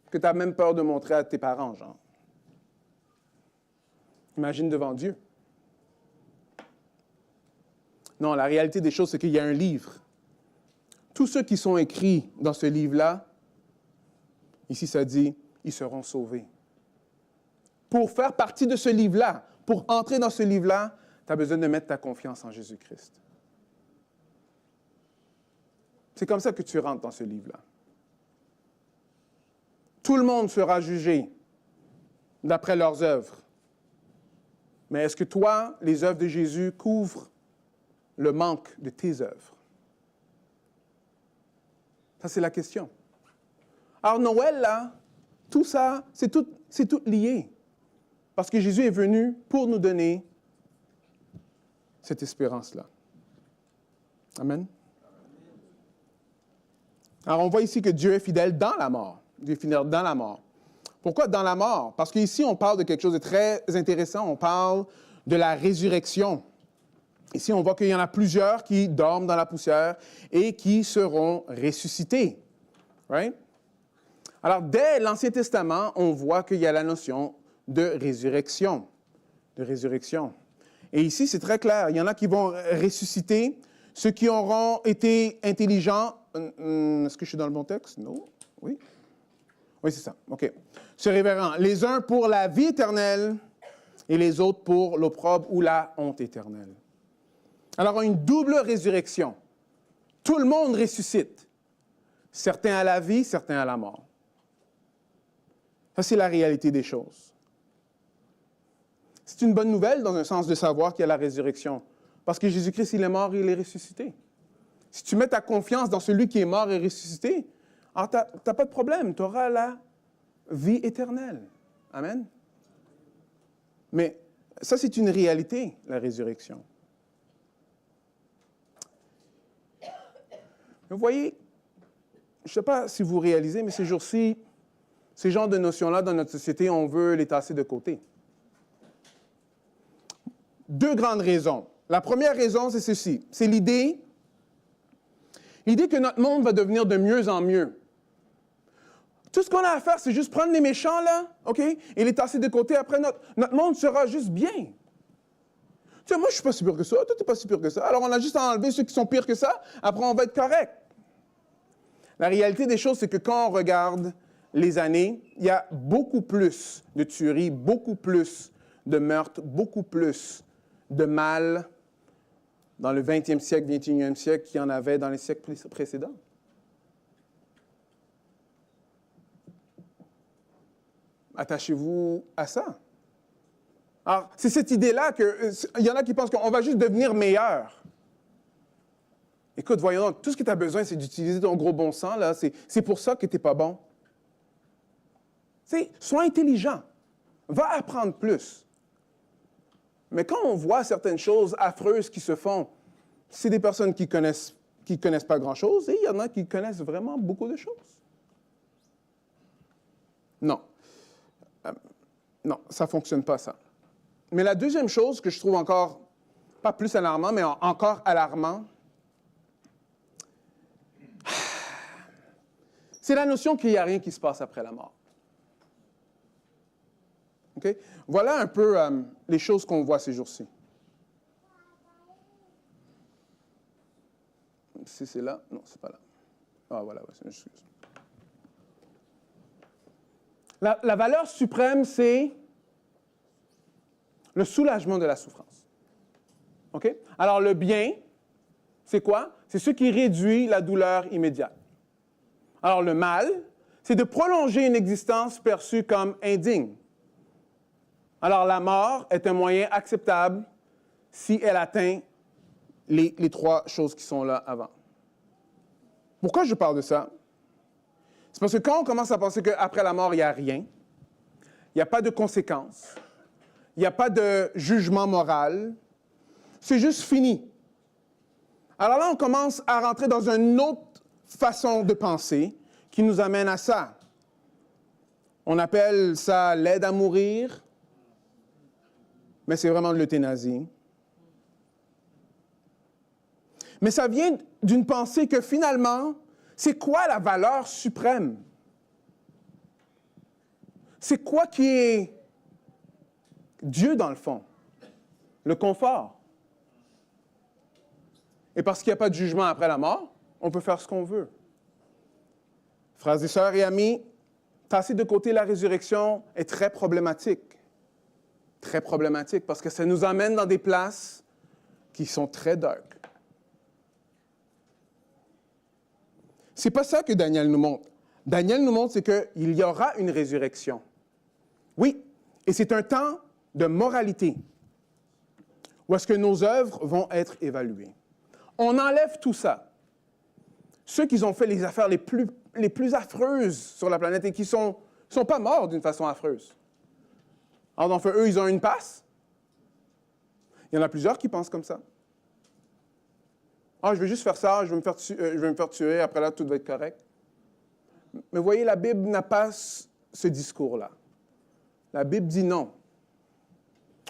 que tu as même peur de montrer à tes parents, genre. Imagine devant Dieu. Non, la réalité des choses, c'est qu'il y a un livre. Tous ceux qui sont écrits dans ce livre-là, ici ça dit, ils seront sauvés. Pour faire partie de ce livre-là, pour entrer dans ce livre-là, tu as besoin de mettre ta confiance en Jésus-Christ. C'est comme ça que tu rentres dans ce livre-là. Tout le monde sera jugé d'après leurs œuvres. Mais est-ce que toi, les œuvres de Jésus couvrent le manque de tes œuvres? Ça, c'est la question. Alors, Noël, là, tout ça, c'est tout lié. Parce que Jésus est venu pour nous donner cette espérance-là. Amen. Alors, on voit ici que Dieu est fidèle dans la mort. Dieu est fidèle dans la mort. Pourquoi dans la mort? Parce qu'ici, on parle de quelque chose de très intéressant. On parle de la résurrection. Ici, on voit qu'il y en a plusieurs qui dorment dans la poussière et qui seront ressuscités. Right? Alors, dès l'Ancien Testament, on voit qu'il y a la notion de résurrection. De résurrection. Et ici, c'est très clair. Il y en a qui vont ressusciter. Ceux qui auront été intelligents. Est-ce que je suis dans le bon texte? Non? Oui? Oui, c'est ça. OK. Se révérant. Les uns pour la vie éternelle et les autres pour l'opprobre ou la honte éternelle. Alors, une double résurrection. Tout le monde ressuscite. Certains à la vie, certains à la mort. Ça, c'est la réalité des choses. C'est une bonne nouvelle dans un sens de savoir qu'il y a la résurrection. Parce que Jésus-Christ, il est mort et il est ressuscité. Si tu mets ta confiance dans celui qui est mort et ressuscité, alors tu n'as pas de problème, tu auras la vie éternelle. Amen. Mais ça, c'est une réalité, la résurrection. Vous voyez, je ne sais pas si vous réalisez, mais ces jours-ci, ces genres de notions-là dans notre société, on veut les tasser de côté. Deux grandes raisons. La première raison, c'est ceci. C'est l'idée que notre monde va devenir de mieux en mieux. Tout ce qu'on a à faire, c'est juste prendre les méchants, là, OK, et les tasser de côté. Après, notre monde sera juste bien. Tu sais, moi, je ne suis pas si pire que ça. Toi, tu n'es pas si pire que ça. Alors, on a juste à enlever ceux qui sont pires que ça. Après, on va être correct. La réalité des choses, c'est que quand on regarde les années, il y a beaucoup plus de tueries, beaucoup plus de meurtres, beaucoup plus de mal dans le 20e siècle, 21e siècle qu'il y en avait dans les siècles précédents. Attachez-vous à ça. Alors, c'est cette idée-là qu'il y en a qui pensent qu'on va juste devenir meilleur. Écoute, voyons donc, tout ce que tu as besoin, c'est d'utiliser ton gros bon sens, là. C'est pour ça que tu n'es pas bon. Sois intelligent. Va apprendre plus. Mais quand on voit certaines choses affreuses qui se font, c'est des personnes qui connaissent pas grand-chose et il y en a qui connaissent vraiment beaucoup de choses. Non. Non, ça ne fonctionne pas, ça. Mais la deuxième chose que je trouve encore, pas plus alarmant, mais encore alarmant, c'est la notion qu'il n'y a rien qui se passe après la mort. Okay? Voilà un peu les choses qu'on voit ces jours-ci. Si c'est là? Non, c'est pas là. Ah, voilà, c'est une excuse. La valeur suprême, c'est le soulagement de la souffrance. OK? Alors, le bien, c'est quoi? C'est ce qui réduit la douleur immédiate. Alors, le mal, c'est de prolonger une existence perçue comme indigne. Alors, la mort est un moyen acceptable si elle atteint les trois choses qui sont là avant. Pourquoi je parle de ça? C'est parce que quand on commence à penser qu'après la mort, il n'y a rien, il n'y a pas de conséquences, il n'y a pas de jugement moral, c'est juste fini. Alors là, on commence à rentrer dans une autre façon de penser qui nous amène à ça. On appelle ça l'aide à mourir, mais c'est vraiment de l'euthanasie. Mais ça vient d'une pensée que finalement, c'est quoi la valeur suprême? C'est quoi qui est Dieu dans le fond? Le confort. Et parce qu'il n'y a pas de jugement après la mort, on peut faire ce qu'on veut. Frères et sœurs et amis, tasser de côté la résurrection est très problématique. Très problématique parce que ça nous amène dans des places qui sont très dark. C'est pas ça que Daniel nous montre. Daniel nous montre, c'est qu'il y aura une résurrection. Oui, et c'est un temps de moralité, où est-ce que nos œuvres vont être évaluées. On enlève tout ça. Ceux qui ont fait les affaires les plus affreuses sur la planète et qui sont pas morts d'une façon affreuse. Alors, dans le feu, eux, ils ont une passe. Il y en a plusieurs qui pensent comme ça. Ah, je vais juste faire ça, je vais me faire tuer, après là, tout va être correct. Mais voyez, la Bible n'a pas ce discours-là. La Bible dit non.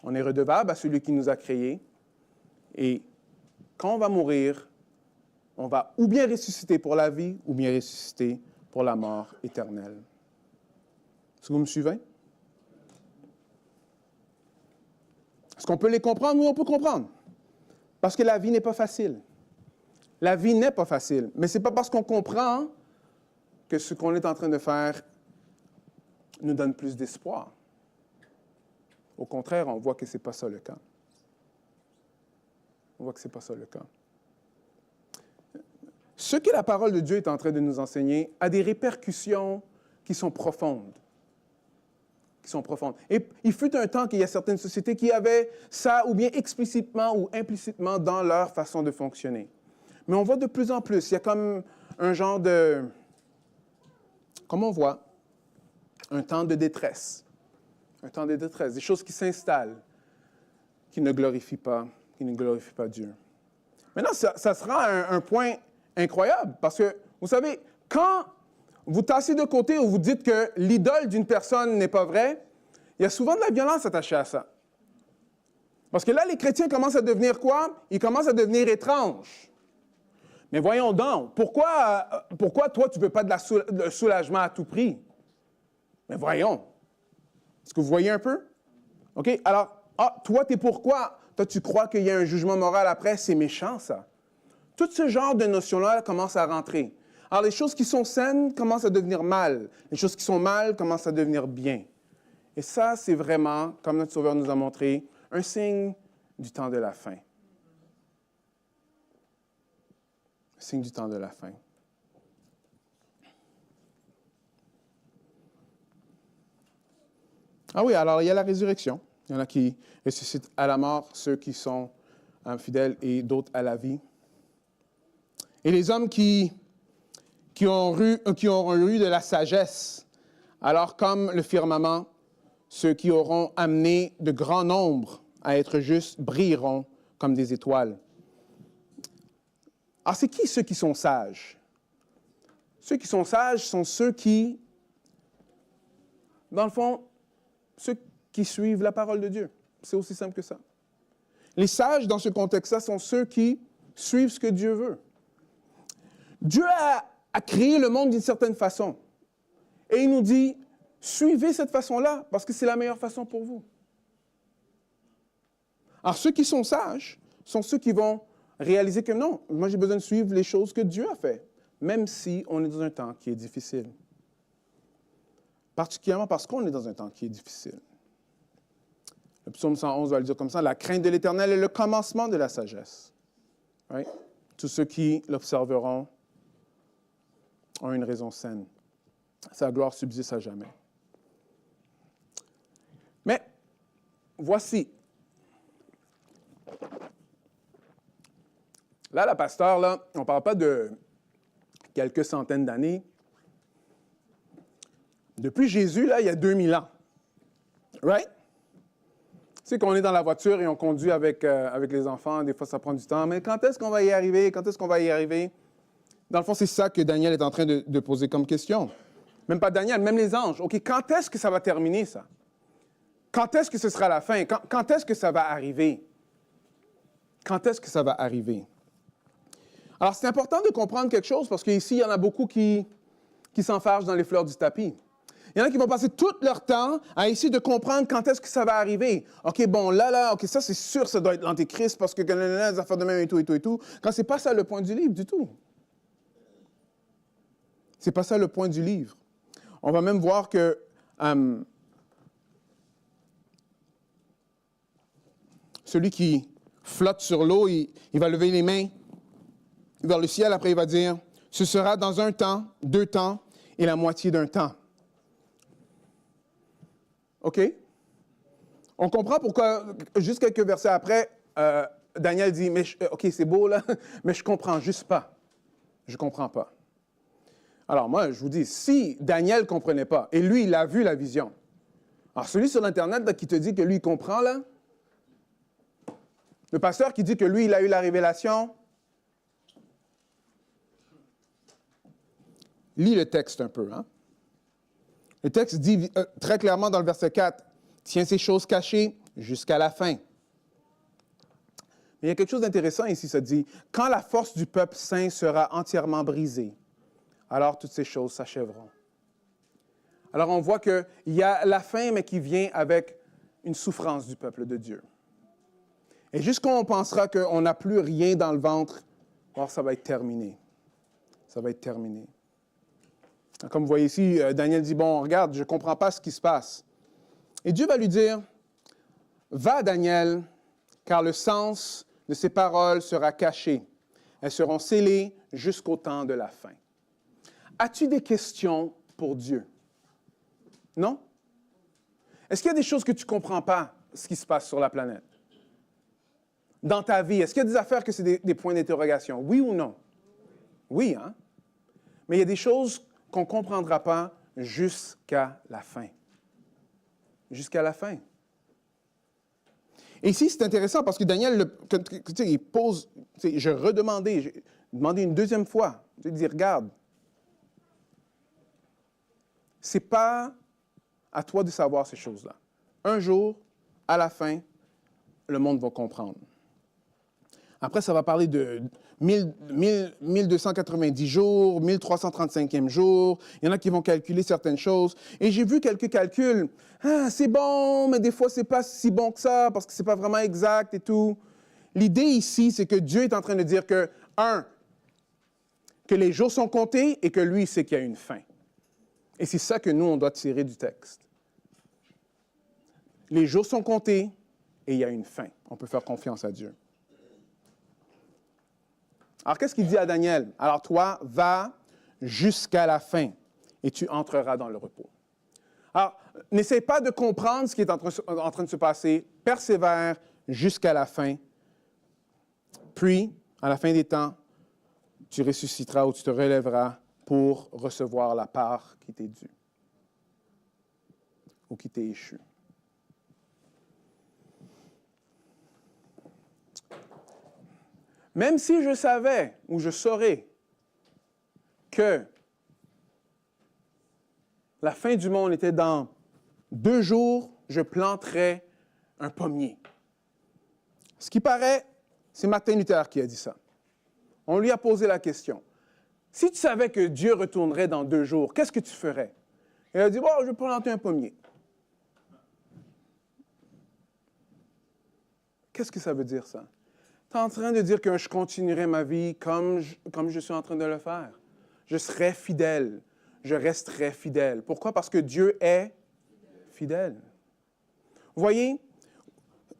On est redevable à celui qui nous a créés. Et quand on va mourir, on va ou bien ressusciter pour la vie, ou bien ressusciter pour la mort éternelle. Est-ce que vous me suivez? Est-ce qu'on peut les comprendre? Oui, on peut comprendre. Parce que la vie n'est pas facile. La vie n'est pas facile. Mais ce n'est pas parce qu'on comprend que ce qu'on est en train de faire nous donne plus d'espoir. Au contraire, on voit que ce n'est pas ça le cas. On voit que ce n'est pas ça le cas. Ce que la parole de Dieu est en train de nous enseigner a des répercussions qui sont profondes. Et il fut un temps qu'il y a certaines sociétés qui avaient ça, ou bien explicitement ou implicitement dans leur façon de fonctionner. Mais on voit de plus en plus, il y a comme un genre de, comme on voit, un temps de détresse. Un temps de détresse, des choses qui s'installent, qui ne glorifient pas Dieu. Maintenant, ça sera un point incroyable, parce que, vous savez, quand vous tassez de côté ou vous dites que l'idole d'une personne n'est pas vraie, il y a souvent de la violence attachée à ça. Parce que là, les chrétiens commencent à devenir quoi? Ils commencent à devenir étranges. Mais voyons donc, pourquoi toi, tu ne veux pas de soulagement à tout prix? Mais voyons. Est-ce que vous voyez un peu? OK? Alors, toi, tu es pourquoi? Toi, tu crois qu'il y a un jugement moral après? C'est méchant, ça. Tout ce genre de notions-là commence à rentrer. Alors, les choses qui sont saines commencent à devenir mal. Les choses qui sont mal commencent à devenir bien. Et ça, c'est vraiment, comme notre Sauveur nous a montré, un signe du temps de la fin. Un signe du temps de la fin. Ah oui, alors il y a la résurrection. Il y en a qui ressuscitent à la mort, ceux qui sont fidèles et d'autres à la vie. Et les hommes qui auront eu de la sagesse, alors comme le firmament, ceux qui auront amené de grands nombres à être justes brilleront comme des étoiles. Alors, c'est qui ceux qui sont sages? Ceux qui sont sages sont ceux qui, dans le fond, ceux qui suivent la parole de Dieu. C'est aussi simple que ça. Les sages, dans ce contexte-là, sont ceux qui suivent ce que Dieu veut. Dieu a créé le monde d'une certaine façon. Et il nous dit, suivez cette façon-là, parce que c'est la meilleure façon pour vous. Alors, ceux qui sont sages sont ceux qui vont réaliser que non, moi j'ai besoin de suivre les choses que Dieu a fait, même si on est dans un temps qui est difficile. Particulièrement parce qu'on est dans un temps qui est difficile. Le psaume 111 va le dire comme ça, la crainte de l'Éternel est le commencement de la sagesse. Right? Tous ceux qui l'observeront ont une raison saine. Sa gloire subsiste à jamais. Mais, voici. Là, la pasteur, là, on ne parle pas de quelques centaines d'années. Depuis Jésus, là, il y a 2000 ans. Right? Tu sais qu'on est dans la voiture et on conduit avec les enfants, des fois ça prend du temps. Mais quand est-ce qu'on va y arriver? Quand est-ce qu'on va y arriver? Dans le fond, c'est ça que Daniel est en train de poser comme question. Même pas Daniel, même les anges. OK, quand est-ce que ça va terminer, ça? Quand est-ce que ce sera la fin? Quand est-ce que ça va arriver? Quand est-ce que ça va arriver? Alors, c'est important de comprendre quelque chose parce qu'ici, il y en a beaucoup qui s'enfargent dans les fleurs du tapis. Il y en a qui vont passer tout leur temps à essayer de comprendre quand est-ce que ça va arriver. OK, bon, là, OK, ça, c'est sûr, ça doit être l'Antéchrist parce que les affaires de même et tout. Quand c'est pas ça le point du livre du tout. C'est pas ça le point du livre. On va même voir que celui qui flotte sur l'eau, il va lever les mains vers le ciel. Après, il va dire, ce sera dans un temps, 2 temps et la moitié d'un temps. OK? On comprend pourquoi, juste quelques versets après, Daniel dit, mais OK, c'est beau là, mais je ne comprends juste pas. Je ne comprends pas. Alors moi, je vous dis, si Daniel ne comprenait pas, et lui, il a vu la vision, alors celui sur l'Internet là, qui te dit que lui, il comprend, là, le pasteur qui dit que lui, il a eu la révélation, lis le texte un peu, hein? Le texte dit très clairement dans le verset 4, « Tiens ces choses cachées jusqu'à la fin. » Mais il y a quelque chose d'intéressant ici, ça dit, « Quand la force du peuple saint sera entièrement brisée, alors toutes ces choses s'achèveront. » Alors on voit qu'il y a la fin, mais qui vient avec une souffrance du peuple de Dieu. Et jusqu'on pensera qu'on n'a plus rien dans le ventre, alors ça va être terminé. Ça va être terminé. Comme vous voyez ici, Daniel dit, bon, regarde, je ne comprends pas ce qui se passe. Et Dieu va lui dire, va Daniel, car le sens de ses paroles sera cachée. Elles seront scellées jusqu'au temps de la fin. As-tu des questions pour Dieu? Non? Est-ce qu'il y a des choses que tu ne comprends pas, ce qui se passe sur la planète? Dans ta vie, est-ce qu'il y a des affaires que c'est des points d'interrogation? Oui ou non? Oui, hein? Mais il y a des choses qu'on ne comprendra pas jusqu'à la fin. Jusqu'à la fin. Et ici, c'est intéressant parce que Daniel, il pose, j'ai demandé une deuxième fois. Il dit, regarde, ce n'est pas à toi de savoir ces choses-là. Un jour, à la fin, le monde va comprendre. Après, ça va parler de 1290 jours, 1335e jour. Il y en a qui vont calculer certaines choses. Et j'ai vu quelques calculs. Ah, c'est bon, mais des fois, c'est pas si bon que ça parce que c'est pas vraiment exact et tout. L'idée ici, c'est que Dieu est en train de dire que, que les jours sont comptés et que lui, il sait qu'il y a une fin. Et c'est ça que nous, on doit tirer du texte. Les jours sont comptés et il y a une fin. On peut faire confiance à Dieu. Alors, qu'est-ce qu'il dit à Daniel? Alors, toi, va jusqu'à la fin et tu entreras dans le repos. Alors, n'essaie pas de comprendre ce qui est en train de se passer. Persévère jusqu'à la fin. Puis, à la fin des temps, tu ressusciteras ou tu te relèveras pour recevoir la part qui t'est due ou qui t'est échue. Même si je savais ou je saurais que la fin du monde était dans 2 jours, je planterais un pommier. Ce qui paraît, c'est Martin Luther qui a dit ça. On lui a posé la question. Si tu savais que Dieu retournerait dans 2 jours, qu'est-ce que tu ferais? Il a dit, bon, je vais planter un pommier. Qu'est-ce que ça veut dire, ça? Tu es en train de dire que je continuerai ma vie comme je suis en train de le faire. Je serai fidèle. Je resterai fidèle. Pourquoi? Parce que Dieu est fidèle. Vous voyez,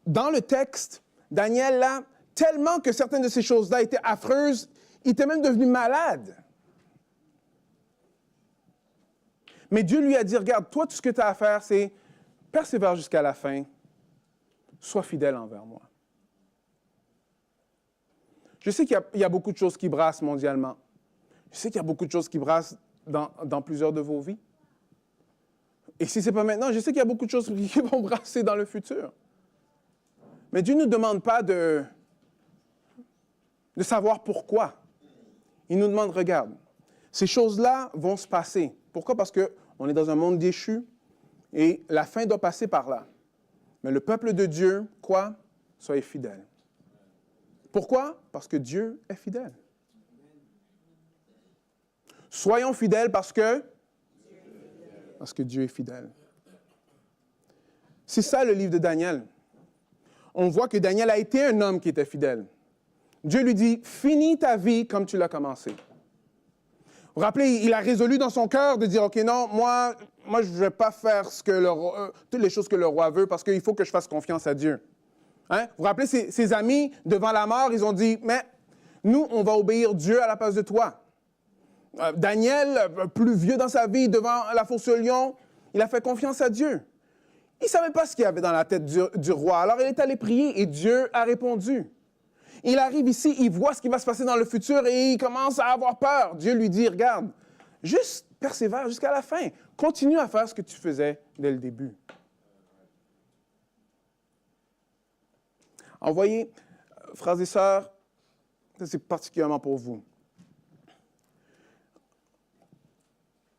dans le texte, Daniel, là, tellement que certaines de ces choses-là étaient affreuses, il était même devenu malade. Mais Dieu lui a dit, regarde, toi, tout ce que tu as à faire, c'est persévère jusqu'à la fin. Sois fidèle envers moi. Je sais qu'il y a beaucoup de choses qui brassent mondialement. Je sais qu'il y a beaucoup de choses qui brassent dans plusieurs de vos vies. Et si ce n'est pas maintenant, je sais qu'il y a beaucoup de choses qui vont brasser dans le futur. Mais Dieu ne nous demande pas de savoir pourquoi. Il nous demande, regarde, ces choses-là vont se passer. Pourquoi? Parce qu'on est dans un monde déchu et la fin doit passer par là. Mais le peuple de Dieu, quoi? Soyez fidèles. Pourquoi? Parce que Dieu est fidèle. Soyons fidèles parce que Dieu est fidèle. C'est ça le livre de Daniel. On voit que Daniel a été un homme qui était fidèle. Dieu lui dit, finis ta vie comme tu l'as commencé. Vous vous rappelez, il a résolu dans son cœur de dire, OK, non, moi je ne vais pas faire toutes les choses que le roi veut parce qu'il faut que je fasse confiance à Dieu. Hein? Vous vous rappelez, ses amis, devant la mort, ils ont dit, mais nous, on va obéir Dieu à la place de toi. Daniel, plus vieux dans sa vie, devant la fosse au lion, il a fait confiance à Dieu. Il ne savait pas ce qu'il y avait dans la tête du roi. Alors, il est allé prier et Dieu a répondu. Il arrive ici, il voit ce qui va se passer dans le futur et il commence à avoir peur. Dieu lui dit, regarde, juste persévère jusqu'à la fin. Continue à faire ce que tu faisais dès le début. Alors, voyez, frères et sœurs, ça c'est particulièrement pour vous.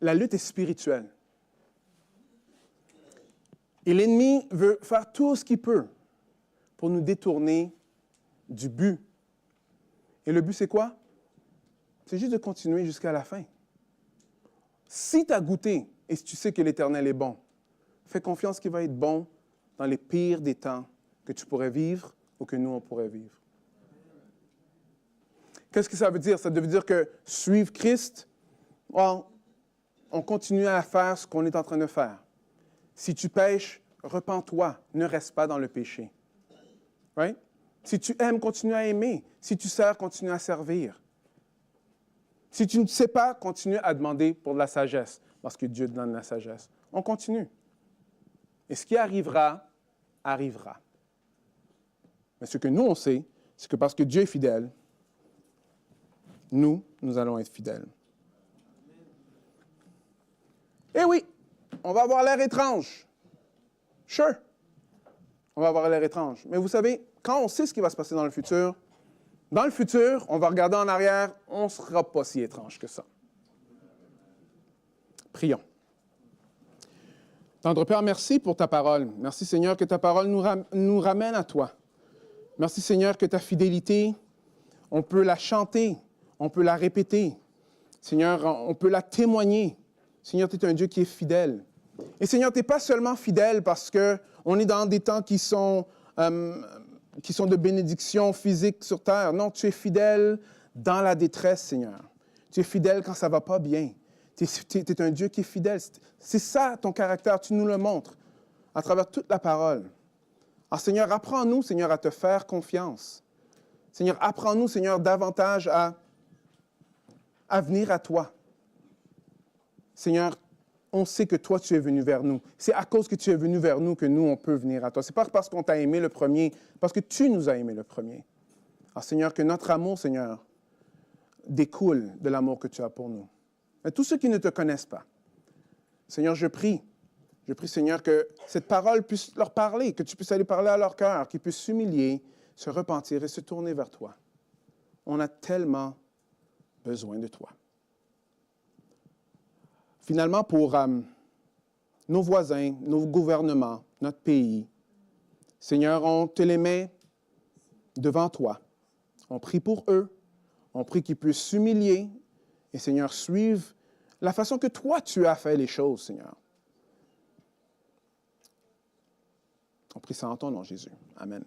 La lutte est spirituelle. Et l'ennemi veut faire tout ce qu'il peut pour nous détourner du but. Et le but, c'est quoi? C'est juste de continuer jusqu'à la fin. Si tu as goûté et si tu sais que l'Éternel est bon, fais confiance qu'il va être bon dans les pires des temps que tu pourrais vivre ou que nous, on pourrait vivre. Qu'est-ce que ça veut dire? Ça veut dire que suivre Christ, on continue à faire ce qu'on est en train de faire. Si tu pêches, repens-toi, ne reste pas dans le péché. Right? Si tu aimes, continue à aimer. Si tu sers, continue à servir. Si tu ne sais pas, continue à demander pour de la sagesse, parce que Dieu donne la sagesse. On continue. Et ce qui arrivera, arrivera. Mais ce que nous, on sait, c'est que parce que Dieu est fidèle, nous allons être fidèles. Eh oui, on va avoir l'air étrange. Sure, on va avoir l'air étrange. Mais vous savez, quand on sait ce qui va se passer dans le futur, on va regarder en arrière, on ne sera pas si étrange que ça. Prions. Tendre Père, merci pour ta parole. Merci Seigneur que ta parole nous ramène à toi. Merci Seigneur que ta fidélité, on peut la chanter, on peut la répéter. Seigneur, on peut la témoigner. Seigneur, tu es un Dieu qui est fidèle. Et Seigneur, tu n'es pas seulement fidèle parce qu'on est dans des temps qui sont de bénédiction physique sur terre. Non, tu es fidèle dans la détresse, Seigneur. Tu es fidèle quand ça ne va pas bien. Tu es un Dieu qui est fidèle. C'est ça ton caractère, tu nous le montres à travers toute la parole. Alors Seigneur, apprends-nous, Seigneur, à te faire confiance. Seigneur, apprends-nous, Seigneur, davantage à venir à toi. Seigneur, on sait que toi, tu es venu vers nous. C'est à cause que tu es venu vers nous que nous, on peut venir à toi. Ce n'est pas parce qu'on t'a aimé le premier, parce que tu nous as aimé le premier. Alors Seigneur, que notre amour, Seigneur, découle de l'amour que tu as pour nous. Mais tous ceux qui ne te connaissent pas, Seigneur, je prie, Seigneur, que cette parole puisse leur parler, que tu puisses aller parler à leur cœur, qu'ils puissent s'humilier, se repentir et se tourner vers toi. On a tellement besoin de toi. Finalement, pour nos voisins, nos gouvernements, notre pays, Seigneur, on te les met devant toi. On prie pour eux. On prie qu'ils puissent s'humilier et, Seigneur, suivre la façon que toi, tu as fait les choses, Seigneur. On prie ça en ton nom, Jésus. Amen.